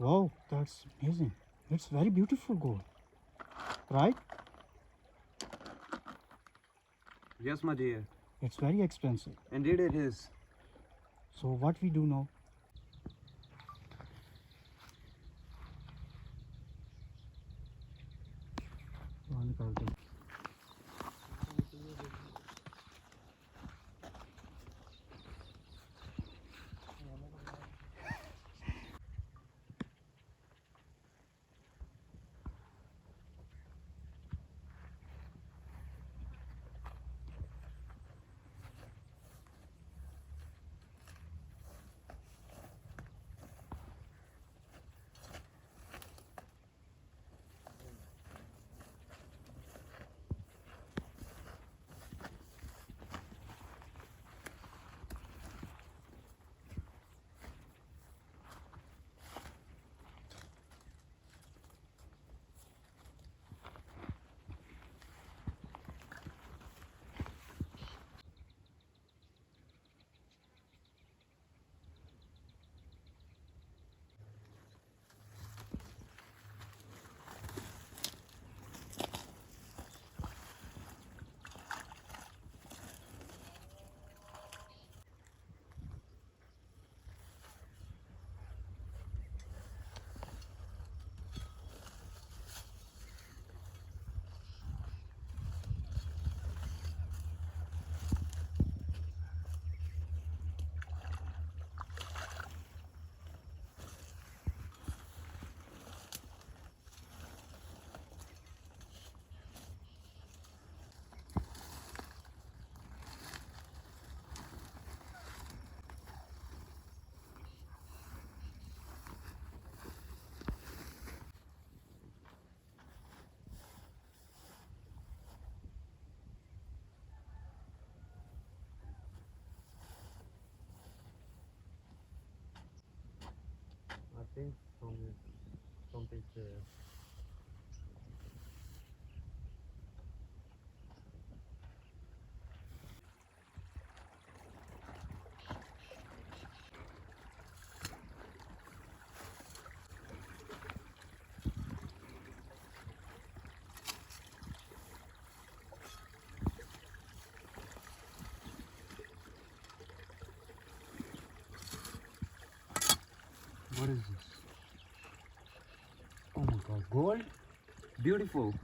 Wow, that's amazing. It's very beautiful gold, right? Yes, my dear. It's very expensive. Indeed it is. So what we do now? बाहर निकालते हैं। I think something's there. What is this? Oh my god, gold? Beautiful.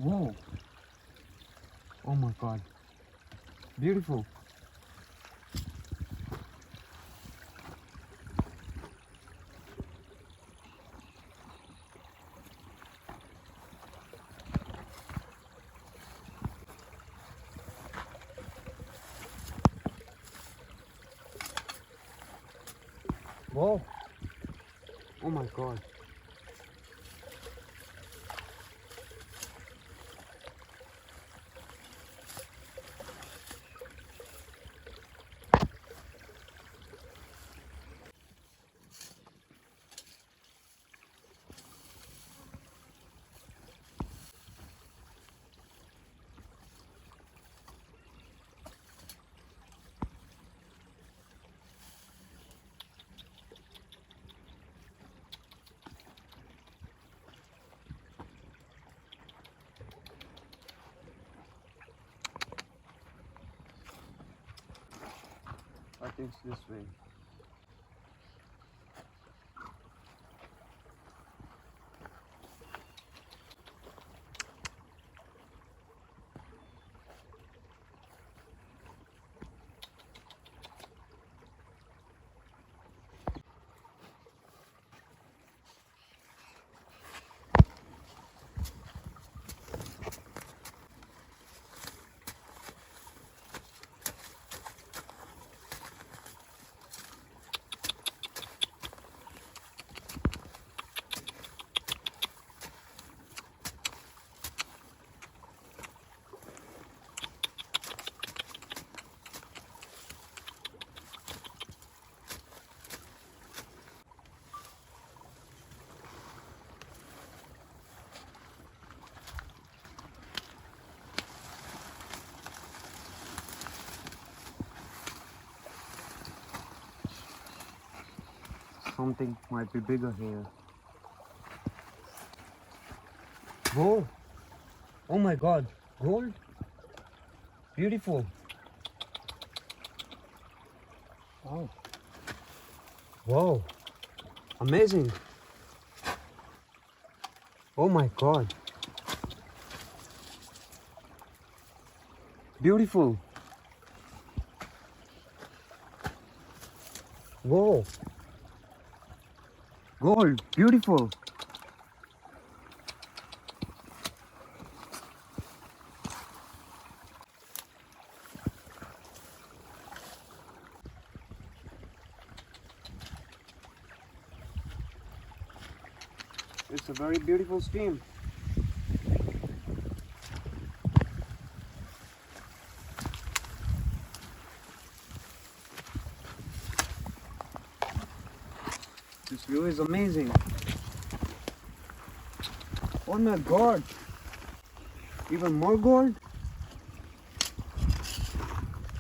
Whoa. Oh my god. Beautiful. Whoa. Oh my god. I think it's this way. something might be bigger here. Whoa! Oh my God! Gold! Beautiful! Wow. Wow! Amazing! Oh my God! Beautiful! Whoa! Gold! Beautiful! It's a very beautiful stream. This view is amazing. Oh my God! Even more gold?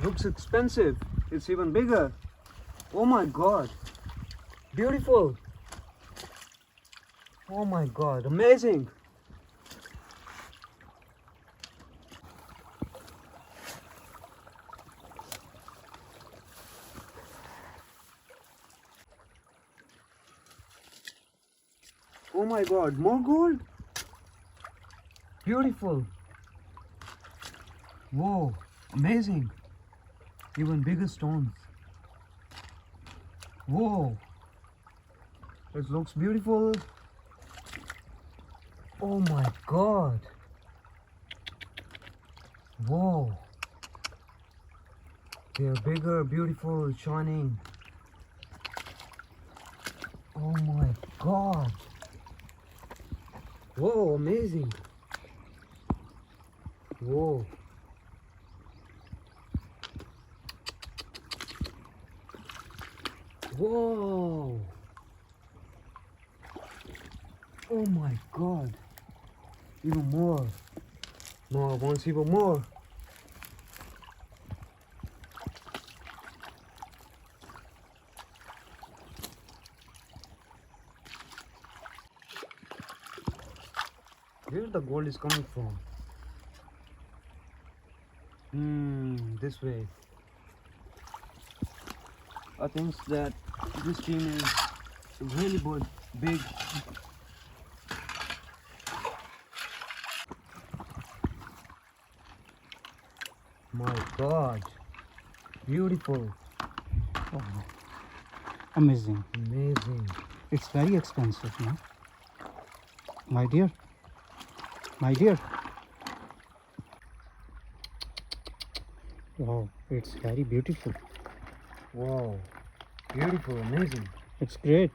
Looks expensive. It's even bigger. Oh my God! Beautiful! Oh my God! Amazing! Oh my God! More gold? Beautiful! Whoa! Amazing! Even bigger stones. Whoa! It looks beautiful. Oh my God! Whoa! They're bigger, beautiful, shining. Oh my God! Whoa! Amazing! Whoa! Whoa! Oh my God! Even more! No, I want even more! Where the gold is coming from? This way. I think that this team is really big. My God, beautiful, Oh, amazing. amazing. It's very expensive, no? My dear. My dear. Wow, it's very beautiful. Wow, beautiful, amazing. It's great.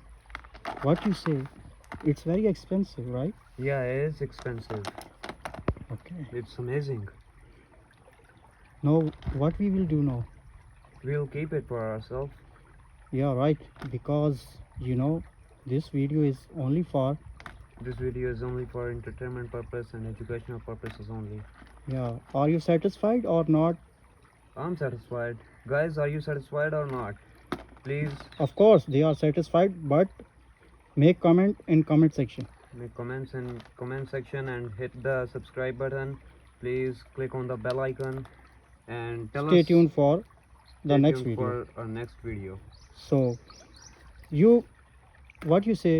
What you say? It's very expensive, right? Yeah, it is expensive. Okay. It's amazing. Now, what we will do now? We'll keep it for ourselves. Yeah, right. Because, you know, this video is only for, This video is only for entertainment purpose and educational purposes only. yeah. Are you satisfied or not? I'm satisfied. Guys, are you satisfied or not? Please Of course, they are satisfied, but make comment in comment section. make comments in comment section and hit the subscribe button. Please click on the bell icon and tell Stay us. tuned for the Stay next tuned video. for our next video. So, what you say?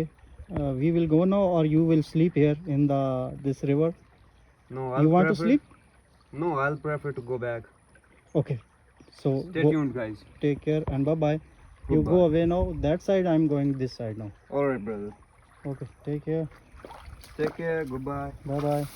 We will go now, or you will sleep here in this river? No, I'll You want to prefer, sleep? No, I'll prefer to go back. Okay. So Stay go, tuned, guys. take care and bye bye. You Goodbye. go away now. That side, I'm going this side now. Alright, brother. Okay. Take care. Take care. Goodbye. Bye bye.